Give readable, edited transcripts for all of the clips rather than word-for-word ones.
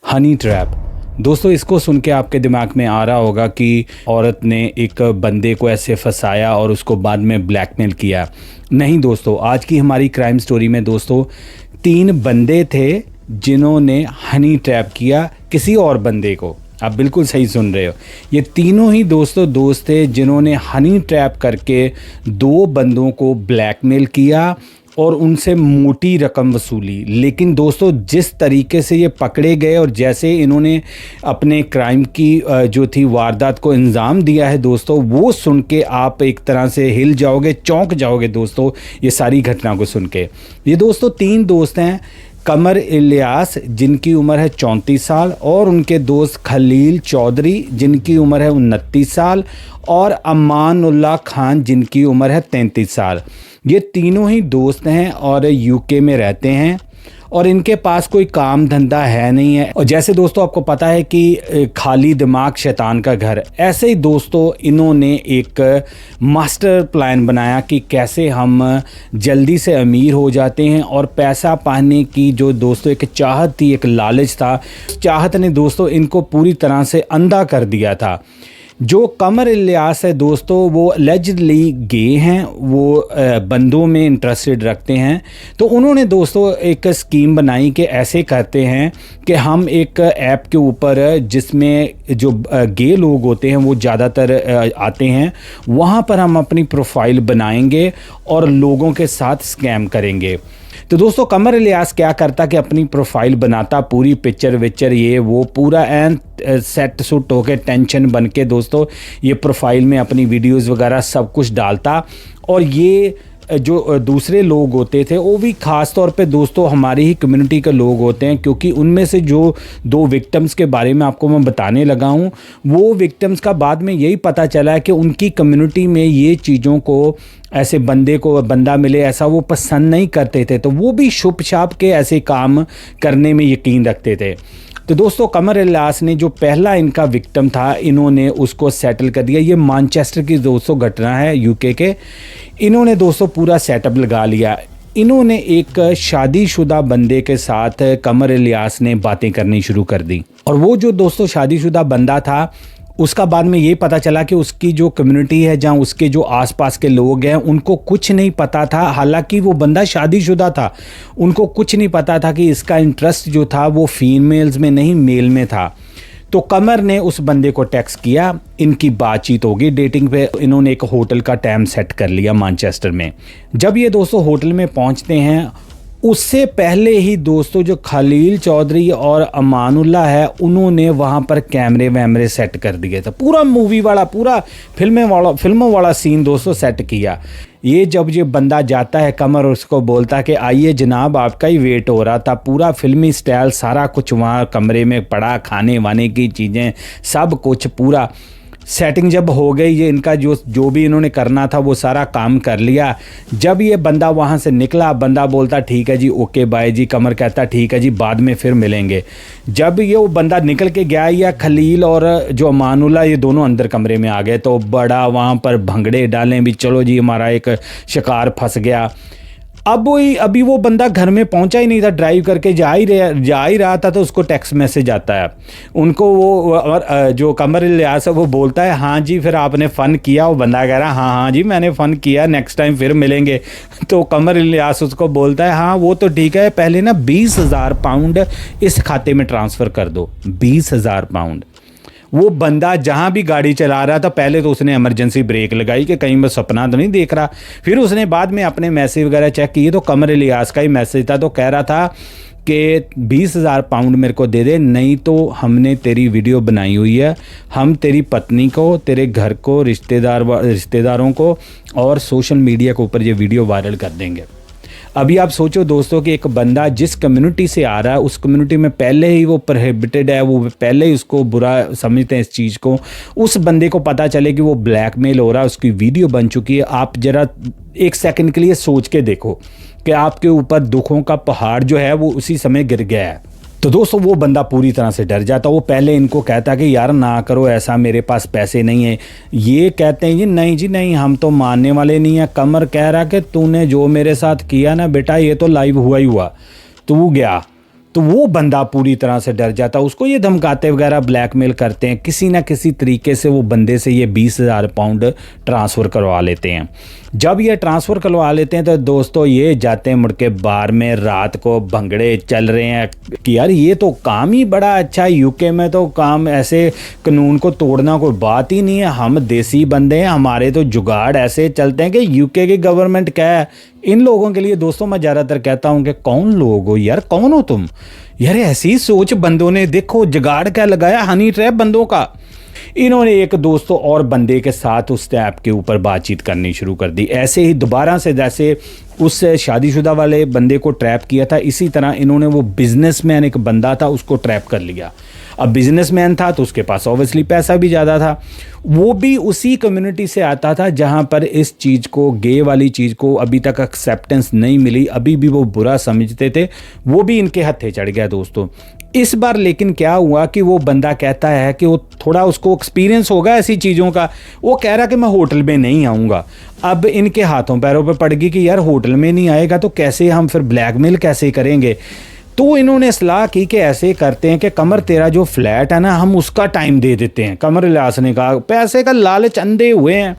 Honey trap. दोस्तों इसको सुन के आपके दिमाग में आ रहा होगा कि औरत ने एक बंदे को ऐसे फंसाया और उसको बाद में ब्लैकमेल किया। नहीं दोस्तों, आज की हमारी क्राइम स्टोरी में दोस्तों 3 बंदे थे जिन्होंने हनी ट्रैप किया किसी और बंदे को। आप बिल्कुल सही सुन रहे हो, ये तीनों ही दोस्तों दोस्त थे जिन्होंने हनी ट्रैप करके 2 बंदों को ब्लैकमेल किया और उनसे मोटी रकम वसूली। लेकिन दोस्तों जिस तरीके से ये पकड़े गए और जैसे इन्होंने अपने क्राइम की जो थी वारदात को अंजाम दिया है दोस्तों, वो सुन के आप एक तरह से हिल जाओगे, चौंक जाओगे दोस्तों ये सारी घटना को सुन के। ये दोस्तों 3 दोस्त हैं, कमर इलियास जिनकी उम्र है 34 साल और उनके दोस्त खलील चौधरी जिनकी उम्र है 29 साल और अमानुल्लाह खान जिनकी उम्र है 33 साल। ये तीनों ही दोस्त हैं और यूके में रहते हैं और इनके पास कोई काम धंधा है नहीं है। और जैसे दोस्तों आपको पता है कि खाली दिमाग शैतान का घर, ऐसे ही दोस्तों इन्होंने एक मास्टर प्लान बनाया कि कैसे हम जल्दी से अमीर हो जाते हैं। और पैसा पाने की जो दोस्तों एक चाहत थी, एक लालच था, चाहत ने दोस्तों इनको पूरी तरह से अंधा कर दिया था। जो कमर इलियास है दोस्तों वो एलिजिडली गे हैं, वो बंदों में इंटरेस्टेड रखते हैं। तो उन्होंने दोस्तों एक स्कीम बनाई कि ऐसे करते हैं कि हम एक ऐप के ऊपर जिसमें जो गे लोग होते हैं वो ज़्यादातर आते हैं, वहाँ पर हम अपनी प्रोफाइल बनाएंगे और लोगों के साथ स्कैम करेंगे। तो दोस्तों कमर इलियास क्या करता कि अपनी प्रोफाइल बनाता, पूरी पिक्चर विक्चर ये वो पूरा एन सेट सूट होके टेंशन बन के दोस्तों ये प्रोफाइल में अपनी वीडियोस वगैरह सब कुछ डालता। और ये जो दूसरे लोग होते थे वो भी ख़ास तौर पे दोस्तों हमारी ही कम्युनिटी के लोग होते हैं, क्योंकि उनमें से जो 2 विक्टिम्स के बारे में आपको मैं बताने लगा हूँ, वो विक्टिम्स का बाद में यही पता चला है कि उनकी कम्युनिटी में ये चीज़ों को, ऐसे बंदे को बंदा मिले ऐसा वो पसंद नहीं करते थे, तो वो भी छुप छाप के ऐसे काम करने में यकीन रखते थे। तो दोस्तों कमर इलियास ने जो पहला इनका विक्टिम था, इन्होंने उसको सेटल कर दिया। ये मैनचेस्टर की दोस्तों घटना है यूके के। इन्होंने दोस्तों पूरा सेटअप लगा लिया। इन्होंने एक शादीशुदा बंदे के साथ कमर इलियास ने बातें करनी शुरू कर दी। और वो जो दोस्तों शादीशुदा बंदा था, उसका बाद में ये पता चला कि उसकी जो कम्युनिटी है, जहाँ उसके जो आसपास के लोग हैं, उनको कुछ नहीं पता था। हालांकि वो बंदा शादीशुदा था, उनको कुछ नहीं पता था कि इसका इंटरेस्ट जो था वो फीमेल्स में नहीं मेल में था। तो कमर ने उस बंदे को टेक्स्ट किया, इनकी बातचीत होगी डेटिंग पे। इन्होंने एक होटल का टाइम सेट कर लिया मैनचेस्टर में। जब ये दोस्तों होटल में पहुंचते हैं, उससे पहले ही दोस्तों जो खलील चौधरी और अमानुल्लाह है, उन्होंने वहाँ पर कैमरे वैमरे सेट कर दिए थे। पूरा मूवी वाला, पूरा फिल्मों वाला सीन दोस्तों सेट किया। ये जब ये बंदा जाता है, कमर उसको बोलता है कि आइए जनाब आपका ही वेट हो रहा था। पूरा फिल्मी स्टाइल सारा कुछ वहाँ कमरे में पड़ा, खाने वाने की चीज़ें सब कुछ पूरा सेटिंग जब हो गई, ये इनका जो भी इन्होंने करना था वो सारा काम कर लिया। जब ये बंदा वहाँ से निकला, बंदा बोलता ठीक है जी, ओके बाय जी। कमर कहता ठीक है जी, बाद में फिर मिलेंगे। जब ये वो बंदा निकल के गया, या खलील और जो अमानुल्लाह ये दोनों अंदर कमरे में आ गए, तो बड़ा वहाँ पर भंगड़े डालें भी, चलो जी हमारा एक शिकार फंस गया। अभी वो बंदा घर में पहुंचा ही नहीं था, ड्राइव करके जा ही रहा था, तो उसको टेक्स्ट मैसेज आता है उनको। वो जो कमर इलियास है वो बोलता है हाँ जी फिर आपने फ़न किया। वो बंदा कह रहा है हाँ जी मैंने फ़न किया, नेक्स्ट टाइम फिर मिलेंगे। तो कमर इलियास उसको बोलता है हाँ वो तो ठीक है, पहले ना 20,000 पाउंड इस खाते में ट्रांसफ़र कर दो। 20,000 पाउंड। वो बंदा जहाँ भी गाड़ी चला रहा था, पहले तो उसने इमरजेंसी ब्रेक लगाई कि कहीं मैं सपना तो नहीं देख रहा। फिर उसने बाद में अपने मैसेज वगैरह चेक किए तो कमर इलियास का ही मैसेज था। तो कह रहा था कि 20,000 पाउंड मेरे को दे दे, नहीं तो हमने तेरी वीडियो बनाई हुई है, हम तेरी पत्नी को, तेरे घर को, रिश्तेदारों को और सोशल मीडिया के ऊपर ये वीडियो वायरल कर देंगे। अभी आप सोचो दोस्तों कि एक बंदा जिस कम्युनिटी से आ रहा है, उस कम्युनिटी में पहले ही वो प्रोहिबिटेड है, वो पहले ही उसको बुरा समझते हैं इस चीज़ को। उस बंदे को पता चले कि वो ब्लैकमेल हो रहा है, उसकी वीडियो बन चुकी है। आप ज़रा 1 सेकंड के लिए सोच के देखो कि आपके ऊपर दुखों का पहाड़ जो है वो उसी समय गिर गया है। तो दोस्तों वो बंदा पूरी तरह से डर जाता। वो पहले इनको कहता कि यार ना करो ऐसा, मेरे पास पैसे नहीं है। ये कहते हैं जी नहीं हम तो मानने वाले नहीं हैं। कमर कह रहा कि तूने जो मेरे साथ किया ना बेटा, ये तो लाइव हुआ ही हुआ, तू गया, तो वो बंदा पूरी तरह से डर जाता है। उसको ये धमकाते वगैरह ब्लैकमेल करते हैं, किसी ना किसी तरीके से वो बंदे से ये 20,000 पाउंड ट्रांसफ़र करवा लेते हैं। जब ये ट्रांसफ़र करवा लेते हैं तो दोस्तों ये जाते हैं मुड़ के बार में, रात को भंगड़े चल रहे हैं कि यार ये तो काम ही बड़ा अच्छा है, यूके में तो काम ऐसे कानून को तोड़ना कोई बात ही नहीं है, हम देसी बंदे हैं, हमारे तो जुगाड़ ऐसे चलते हैं कि यूके की गवर्नमेंट क्या है। इन लोगों के लिए दोस्तों मैं ज़्यादातर कहता हूँ कि कौन लोग हो यार, कौन हो तुम यार। ऐसी सोच बंदों ने, देखो जुगाड़ क्या लगाया, हनी ट्रैप बंदों का। इन्होंने एक दोस्तों और बंदे के साथ उस ऐप के ऊपर बातचीत करनी शुरू कर दी। ऐसे ही दोबारा से जैसे उस शादीशुदा वाले बंदे को ट्रैप किया था, इसी तरह इन्होंने वो बिजनेसमैन एक बंदा था उसको ट्रैप कर लिया। अब बिजनेसमैन था तो उसके पास ऑब्वियसली पैसा भी ज़्यादा था, वो भी उसी कम्युनिटी से आता था जहाँ पर इस चीज़ को, गे वाली चीज़ को अभी तक एक्सेप्टेंस नहीं मिली, अभी भी वो बुरा समझते थे, वो भी इनके हत्थे चढ़ गया दोस्तों। इस बार लेकिन क्या हुआ कि वो बंदा कहता है कि वो थोड़ा उसको एक्सपीरियंस होगा ऐसी चीज़ों का, वो कह रहा कि मैं होटल में नहीं आऊँगा। अब इनके हाथों पैरों पर पड़ गई कि यार होटल में नहीं आएगा तो कैसे हम फिर ब्लैकमेल कैसे करेंगे। तो इन्होंने सलाह की कि ऐसे करते हैं कि कमर तेरा जो फ्लैट है ना, हम उसका टाइम दे देते हैं। कमर इलियास ने कहा, पैसे का लालच अंधे हुए हैं।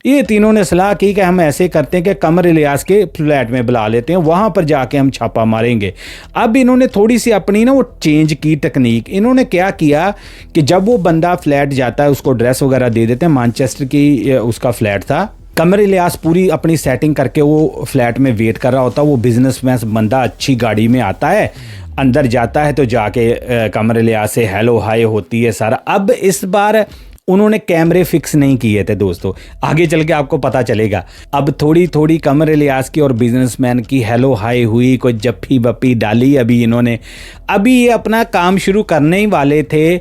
ये तीनों ने सलाह की कि हम ऐसे करते हैं कि कमर इलियास के फ्लैट में बुला लेते हैं, वहाँ पर जाके हम छापा मारेंगे। अब इन्होंने थोड़ी सी अपनी ना वो चेंज की टेक्निक। इन्होंने क्या किया कि जब वो बंदा फ्लैट जाता है उसको ड्रेस वगैरह दे देते हैं, मैनचेस्टर की उसका फ्लैट था। कमर इलियास पूरी अपनी सेटिंग करके वो फ्लैट में वेट कर रहा होता है। वो बिजनेसमैन बंदा अच्छी गाड़ी में आता है, अंदर जाता है तो जाके कमर इलियास से हेलो हाय होती है सारा। अब इस बार उन्होंने कैमरे फिक्स नहीं किए थे दोस्तों, आगे चल के आपको पता चलेगा। अब थोड़ी थोड़ी कमर इलियास की और बिजनेसमैन की हेलो हाय हुई, कोई जप्फी बप्पी डाली। अभी ये अपना काम शुरू करने ही वाले थे।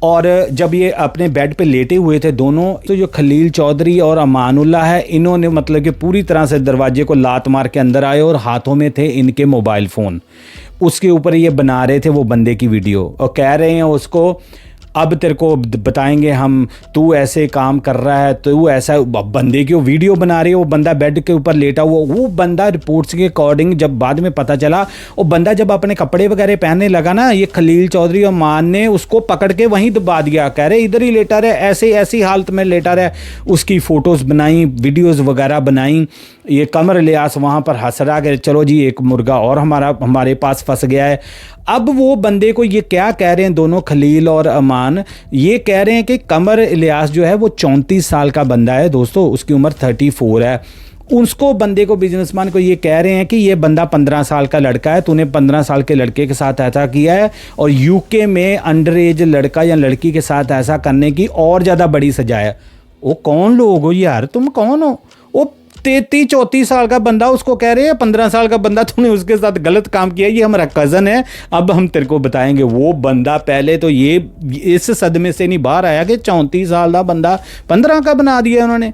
और जब ये अपने बेड पे लेटे हुए थे दोनों, तो जो खलील चौधरी और अमानुल्लाह है, इन्होंने मतलब कि पूरी तरह से दरवाजे को लात मार के अंदर आए और हाथों में थे इनके मोबाइल फ़ोन। उसके ऊपर ये बना रहे थे वो बंदे की वीडियो और कह रहे हैं उसको, अब तेरे को बताएंगे हम, तू ऐसे काम कर रहा है, तू ऐसा। बंदे की वो वीडियो बना रही है, वो बंदा बेड के ऊपर लेटा हुआ। वो बंदा रिपोर्ट्स के अकॉर्डिंग जब बाद में पता चला, वो बंदा जब अपने कपड़े वगैरह पहनने लगा ना, ये खलील चौधरी और मान ने उसको पकड़ के वहीं दबा दिया। कह रहे इधर ही लेटा रहे, ऐसे ऐसी हालत में लेटा रहे। उसकी फ़ोटोज़ बनाई, वीडियोज़ वगैरह बनाई। ये कमर इलियास वहाँ पर हंस रहा कि चलो जी एक मुर्गा और हमारे पास फंस गया है। अब वो बंदे को ये क्या कह रहे हैं दोनों, खलील और अमान, ये कह रहे हैं कि कमर इलियास जो है वो 34 साल का बंदा है दोस्तों, उसकी उम्र 34 है। उसको बंदे को, बिजनेसमैन को ये कह रहे हैं कि ये बंदा 15 साल का लड़का है, तूने 15 साल के लड़के के साथ ऐसा किया है और यूके में अंडर एज लड़का या लड़की के साथ ऐसा करने की और ज़्यादा बड़ी सजा है। वो कौन लोग हो यार, तुम कौन हो? वो 33-34 साल का बंदा उसको कह रहे हैं 15 साल का बंदा, तूने उसके साथ गलत काम किया, ये हमारा कज़न है, अब हम तेरे को बताएंगे। वो बंदा पहले तो ये इस सदमे से नहीं बाहर आया कि 34 साल का बंदा 15 का बना दिया उन्होंने।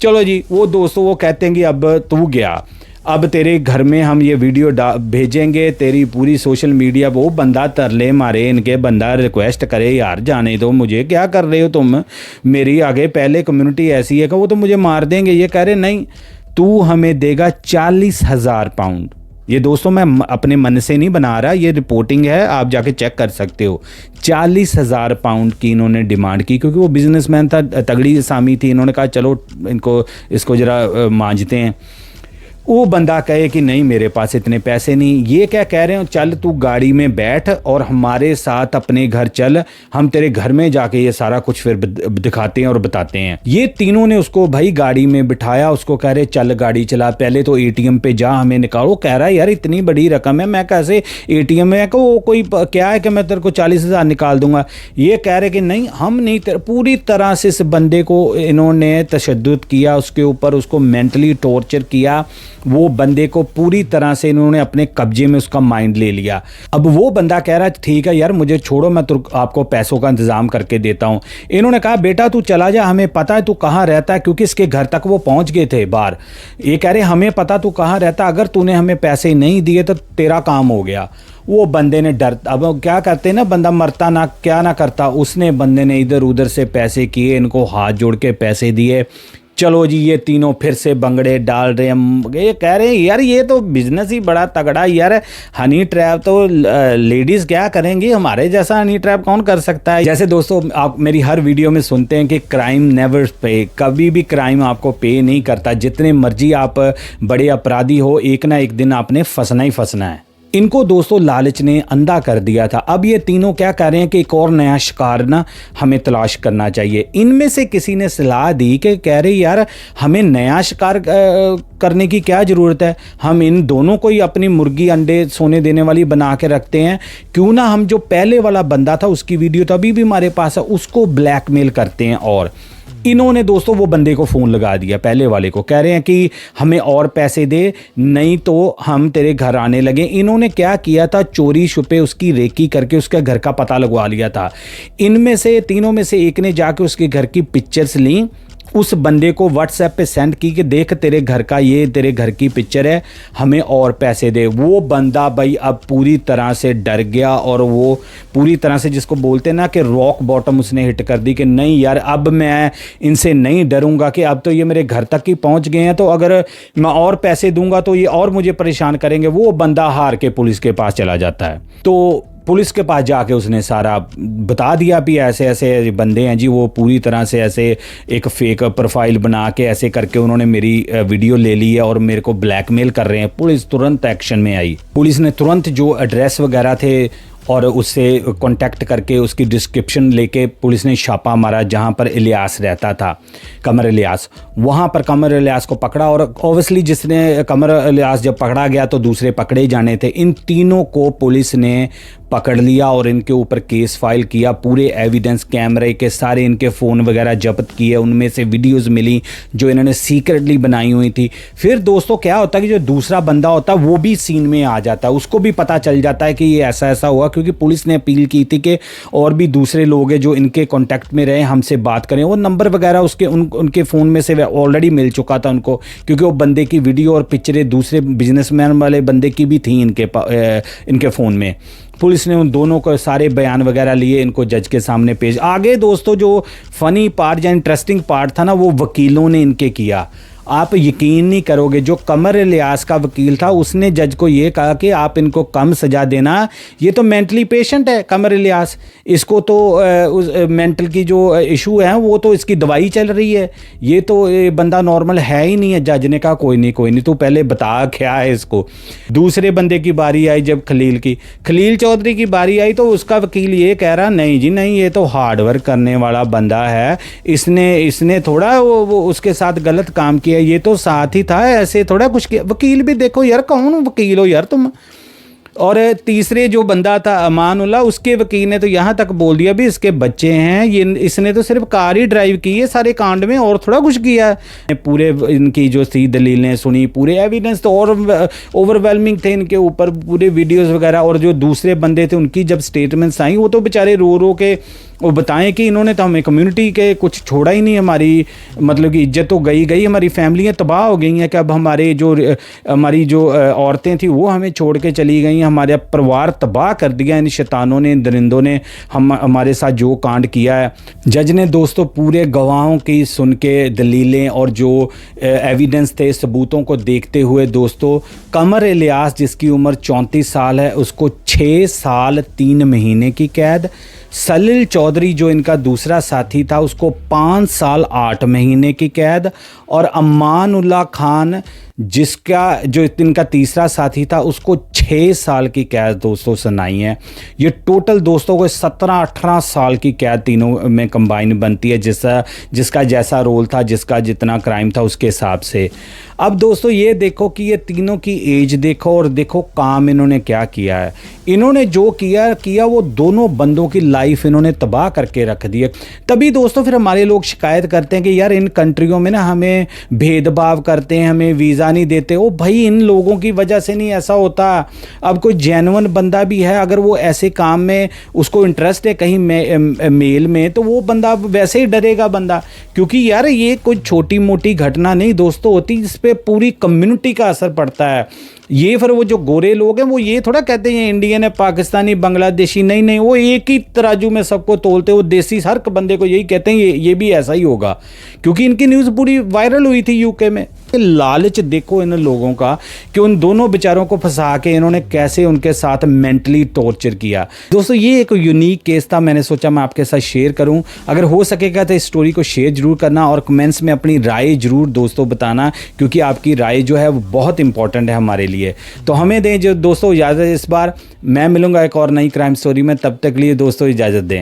चलो जी, वो दोस्तों वो कहते हैं कि अब तू गया, अब तेरे घर में हम ये वीडियो भेजेंगे, तेरी पूरी सोशल मीडिया। वो बंदा तरले मारे इनके, बंदा रिक्वेस्ट करे यार जाने दो मुझे, क्या कर रहे हो तुम मेरी आगे, पहले कम्युनिटी ऐसी है कि वो तो मुझे मार देंगे। ये कह रहे नहीं, तू हमें देगा 40,000 पाउंड। ये दोस्तों मैं अपने मन से नहीं बना रहा, ये रिपोर्टिंग है, आप जाके चेक कर सकते हो। 40,000 पाउंड की इन्होंने डिमांड की, क्योंकि वो बिजनेसमैन था, तगड़ी सामी थी। इन्होंने कहा चलो इसको ज़रा मांझते हैं। वो बंदा कहे कि नहीं मेरे पास इतने पैसे नहीं। ये क्या कह रहे हो, चल तू गाड़ी में बैठ और हमारे साथ अपने घर चल, हम तेरे घर में जाके ये सारा कुछ फिर दिखाते हैं और बताते हैं। ये तीनों ने उसको भाई गाड़ी में बिठाया, उसको कह रहे चल गाड़ी चला, पहले तो एटीएम पे जा हमें निकालो। कह रहा है यार इतनी बड़ी रकम है, मैं कैसे एटीएम में को कोई क्या है कि मैं तेरे को 40,000 निकाल दूंगा। ये कह रहे कि नहीं हम नहीं, पूरी तरह से इस बंदे को इन्होंने तशद्दुद किया उसके ऊपर, उसको मेंटली टॉर्चर किया। वो बंदे को पूरी तरह से इन्होंने अपने कब्जे में उसका माइंड ले लिया। अब वो बंदा कह रहा है ठीक है यार मुझे छोड़ो, मैं तो आपको पैसों का इंतजाम करके देता हूँ। इन्होंने कहा बेटा तू चला जा, हमें पता है तू कहाँ रहता है, क्योंकि इसके घर तक वो पहुँच गए थे बाहर। ये कह रहे हमें पता तू कहाँ रहता, अगर तूने हमें पैसे नहीं दिए तो तेरा काम हो गया। वो बंदे ने डर, अब क्या करते ना, बंदा मरता ना क्या ना करता, उसने बंदे ने इधर उधर से पैसे किए, इनको हाथ जोड़ के पैसे दिए। चलो जी ये तीनों फिर से बंगड़े डाल रहे हैं। ये कह रहे हैं यार ये तो बिजनेस ही बड़ा तगड़ा यार, हनी ट्रैप तो लेडीज़ क्या करेंगी, हमारे जैसा हनी ट्रैप कौन कर सकता है। जैसे दोस्तों आप मेरी हर वीडियो में सुनते हैं कि क्राइम नेवर पे, कभी भी क्राइम आपको पे नहीं करता। जितने मर्जी आप बड़े अपराधी हो, एक ना एक दिन आपने फंसना ही फंसना है। इनको दोस्तों लालच ने अंधा कर दिया था। अब ये तीनों क्या कह रहे हैं कि एक और नया शिकार ना हमें तलाश करना चाहिए। इनमें से किसी ने सलाह दी कि कह रहे यार हमें नया शिकार करने की क्या ज़रूरत है, हम इन दोनों को ही अपनी मुर्गी अंडे सोने देने वाली बना के रखते हैं, क्यों ना हम जो पहले वाला बंदा था उसकी वीडियो तो अभी भी हमारे पास है, उसको ब्लैकमेल करते हैं। और इन्होंने दोस्तों वो बंदे को फ़ोन लगा दिया, पहले वाले को, कह रहे हैं कि हमें और पैसे दे नहीं तो हम तेरे घर आने लगे। इन्होंने क्या किया था, चोरी छुपे उसकी रेकी करके उसके घर का पता लगवा लिया था। इनमें से तीनों में से एक ने जाके उसके घर की पिक्चर्स ली, उस बंदे को व्हाट्सएप पे सेंड की कि देख तेरे घर का, ये तेरे घर की पिक्चर है, हमें और पैसे दे। वो बंदा भाई अब पूरी तरह से डर गया और वो पूरी तरह से, जिसको बोलते हैं ना कि रॉक बॉटम, उसने हिट कर दी कि नहीं यार अब मैं इनसे नहीं डरूंगा, कि अब तो ये मेरे घर तक ही पहुंच गए हैं, तो अगर मैं और पैसे दूंगा तो ये और मुझे परेशान करेंगे। वो बंदा हार के पुलिस के पास चला जाता है। तो पुलिस के पास जाके उसने सारा बता दिया भी ऐसे ऐसे बंदे हैं जी, वो पूरी तरह से ऐसे एक फेक प्रोफाइल बना के ऐसे करके उन्होंने मेरी वीडियो ले ली है और मेरे को ब्लैकमेल कर रहे हैं। पुलिस तुरंत एक्शन में आई। पुलिस ने तुरंत जो एड्रेस वगैरह थे और उससे कांटेक्ट करके उसकी डिस्क्रिप्शन लेके पुलिस ने छापा मारा जहाँ पर इलियास रहता था, कमर इलियास। वहाँ पर कमर इलियास को पकड़ा और ऑब्वियसली जिसने कमर इलियास जब पकड़ा गया तो दूसरे पकड़े जाने थे। इन तीनों को पुलिस ने पकड़ लिया और इनके ऊपर केस फाइल किया। पूरे एविडेंस, कैमरे के सारे इनके फ़ोन वगैरह जब्त किए, उनमें से वीडियोस मिली जो इन्होंने सीक्रेटली बनाई हुई थी। फिर दोस्तों क्या होता है कि जो दूसरा बंदा होता है वो भी सीन में आ जाता है, उसको भी पता चल जाता है कि ये ऐसा ऐसा हुआ, क्योंकि पुलिस ने अपील की थी कि और भी दूसरे लोग हैं जो इनके कॉन्टैक्ट में रहे, हमसे बात करें। वो नंबर वगैरह उसके उनके फ़ोन में से ऑलरेडी मिल चुका था उनको, क्योंकि वो बंदे की वीडियो और पिक्चरें दूसरे बिजनेसमैन वाले बंदे की भी थी इनके फ़ोन में। पुलिस ने उन दोनों को सारे बयान वगैरह लिए, इनको जज के सामने पेश। आगे दोस्तों जो फ़नी पार्ट या इंटरेस्टिंग पार्ट था ना, वो वकीलों ने इनके किया। आप यकीन नहीं करोगे, जो कमर इलियास का वकील था उसने जज को ये कहा कि आप इनको कम सज़ा देना, ये तो मेंटली पेशेंट है कमर इलियास, इसको तो उस मेंटल की जो इशू है वो तो इसकी दवाई चल रही है, ये तो बंदा नॉर्मल है ही नहीं है। जज ने कहा कोई नहीं तू पहले बता क्या है इसको। दूसरे बंदे की बारी आई, जब खलील चौधरी की बारी आई तो उसका वकील ये कह रहा नहीं जी नहीं, ये तो हार्ड वर्क करने वाला बंदा है, इसने थोड़ा वो उसके साथ गलत काम किया, ये तो साथ ही था, ऐसे थोड़ा कुछ किया। वकील भी देखो यार, कौन वकील हो यार तुम। और तीसरे जो बंदा था अमानुल्लाह, उसके वकील ने तो यहाँ तक बोल दिया भी इसके बच्चे हैं, ये इसने तो सिर्फ कार ही ड्राइव की है सारे कांड में, और थोड़ा कुछ किया है। पूरे इनकी जो थी दलीलें सुनी, पूरे एविडेंस तो और ओवरवेलमिंग थे इनके ऊपर, पूरे वीडियोस वगैरह। और जो दूसरे बंदे थे उनकी जब स्टेटमेंट्स आई, वो तो बेचारे रो रो के वो बताएं कि इन्होंने तो हमें कम्युनिटी के कुछ छोड़ा ही नहीं, हमारी मतलब कि इज्जत तो गई, हमारी फैमिलियाँ तबाह हो गई हैं कि अब हमारी जो औरतें थी वो हमें छोड़ के चली गई, हमारे परिवार तबाह कर दिया इन शैतानों ने, इन दरिंदों ने हमारे साथ जो कांड किया है। जज ने दोस्तों पूरे गवाहों की सुन के दलीलें और जो एविडेंस थे, सबूतों को देखते हुए दोस्तों, कमर इलियास जिसकी उम्र 34 साल है उसको 6 साल 3 महीने की कैद, सलील चौधरी जो इनका दूसरा साथी था उसको 5 साल 8 महीने की कैद, और अमानुल्लाह खान जो इनका तीसरा साथी था उसको 6 साल की कैद दोस्तों सुनाई है। ये टोटल दोस्तों को 17-18 साल की कैद तीनों में कंबाइन बनती है, जिसका जैसा रोल था, जिसका जितना क्राइम था उसके हिसाब से। अब दोस्तों ये देखो कि ये तीनों की एज देखो और देखो काम इन्होंने क्या किया है। इन्होंने जो किया वो दोनों बंदों की लाइफ इन्होंने तबाह करके रख दी है। तभी दोस्तों फिर हमारे लोग शिकायत करते हैं कि यार इन कंट्रियों में ना हमें भेदभाव करते हैं, हमें वीज़ा नहीं देते। ओ भाई, इन लोगों की वजह से नहीं ऐसा होता। अब कोई जेन्युइन बंदा भी है, अगर वो ऐसे काम में उसको इंटरेस्ट है कहीं मेल में, तो वो बंदा वैसे ही डरेगा बंदा, क्योंकि यार ये कोई छोटी मोटी घटना नहीं दोस्तों होती, जिस पे पूरी कम्युनिटी का असर पड़ता है। ये फिर वो जो गोरे लोग हैं वो ये थोड़ा कहते हैं इंडियन है, पाकिस्तानी, बांग्लादेशी, नहीं नहीं, वो एक ही तराजू में सबको तोलते, वो देसी हर बंदे को यही कहते हैं ये भी ऐसा ही होगा, क्योंकि इनकी न्यूज़ पूरी वायरल हुई थी यूके में। लालच देखो इन लोगों का कि उन दोनों बेचारों को फंसा के इन्होंने कैसे उनके साथ मेंटली टॉर्चर किया। दोस्तों ये एक यूनिक केस था, मैंने सोचा मैं आपके साथ शेयर करूं। अगर हो सकेगा तो इस स्टोरी को शेयर जरूर करना और कमेंट्स में अपनी राय जरूर दोस्तों बताना, क्योंकि आपकी राय जो है वो बहुत इंपॉर्टेंट है हमारे लिए। तो हमें दें जो दोस्तों इजाज़त इस बार, मैं मिलूंगा एक और नई क्राइम स्टोरी में, तब तक लिए दोस्तों इजाज़त दें।